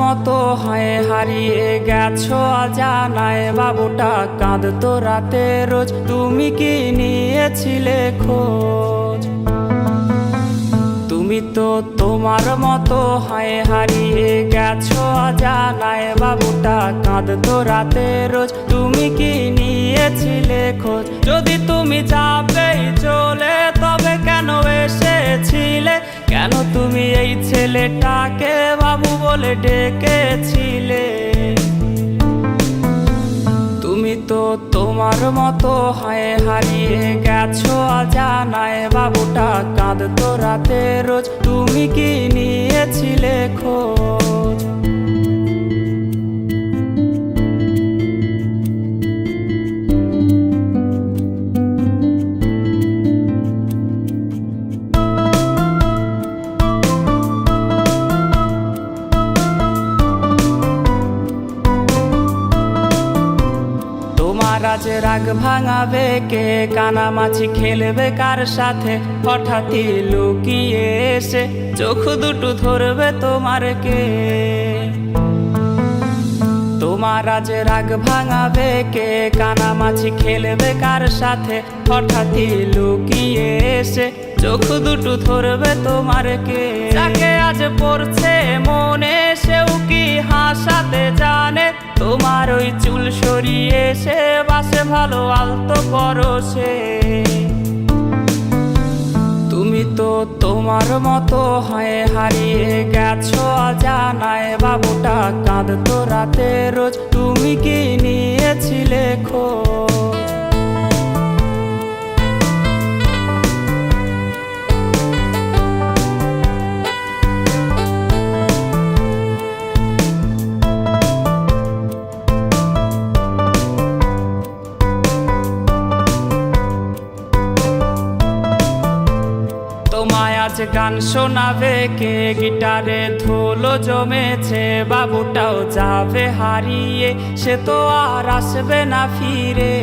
মতো হয়ে হারিয়ে গেছো অজানায়, বাবুটা কাঁদতো রাতে রোজ, তুমি কি নিয়েছিলে খোঁজ? তুমি তো তোমার মতো হয়ে হারিয়ে গেছো অজানায়, বাবুটা কাঁদতো রাতে রোজ, তুমি কি নিয়েছিলে খোঁজ? যদি তুমি যাবেই চলে তবে কেন এসেছিলে? কেন তুমি এই ছেলেটাকে বাবু বলে ডেকেছিলে? তুমি তো তোমার মতো হয়ে হারিয়ে গেছো অজানায়, বাবুটা কাঁদতো রাতে রোজ, তুমি কি নিয়েছিলে খোঁজ? তোমার আজ রাগ ভাঙাবে কে? কানামাছি খেলবে কার সাথে? হঠাৎই লুকিয়ে এসে চোখ দুটো ধরবে তোমার কে? তোমার আজ রাগ ভাঙাবে কে? কানামাছি খেলবে কার সাথে? হঠাৎই লুকিয়ে এসে চোখ দুটো ধরবে তোমার কে? যাকে আজ পড়ছে মনে সেও কি হাসাতে জানে? তোমার ওই চুল সরিয়ে সে বাসে ভালো আলতো পরশে। তুমি তো তোমার মতো হয়ে হারিয়ে গেছো অজানায়, বাবুটা কাঁদতো রাতে রোজ, তুমি কি নিয়েছিলে খোঁজ? তোমায় আজ গান শোনাবে কে? গিটারে ধুলো জমেছে, বাবুটাও যাবে হারিয়ে, সে তো আর আসবে না ফিরে।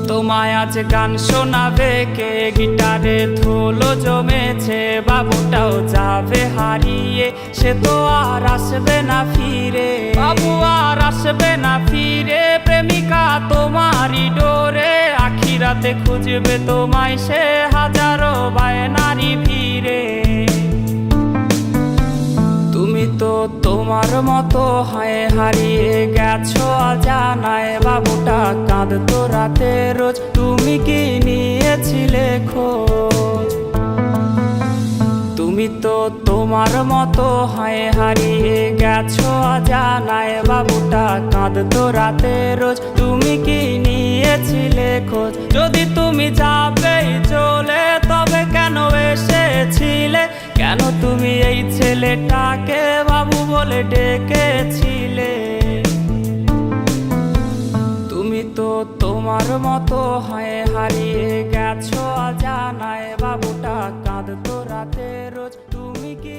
তোমায় আজ গান শোনাবে কে? গিটারে ধুলো জমেছে, বাবুটাও যাবে হারিয়ে, সে তো আর আসবে না ফিরে। বাবু আর আসবে না ফিরে, প্রেমিকা তোমারই ডোরে, আখিরাতে খুঁজবে তোমায় সে হাজারো বায়নারি ভিড়ে। তুমি তো তোমার মতো হয়ে হারিয়ে গেছো অজানায়, বাবুটা কাঁদতো রাতে রোজ, তুমি কি নিয়েছিলে খোঁজ? তুমি তো তোমার মতো হয়ে হারিয়ে গেছো অজানায়, বাবুটা কাঁদতো রাতে রোজ, তুমি কি নিয়েছিলে খোঁজ? যদি তুমি যাবেই চলে তবে কেন এসেছিলে? কেন তুমি এই ছেলেটাকে বাবু বলে ডেকেছিলে? তুমি তো তোমার মতো হয়ে হারিয়ে গেছো অজানায়, বাবুটা কাঁদতো রাতে রোজ, তুমি কি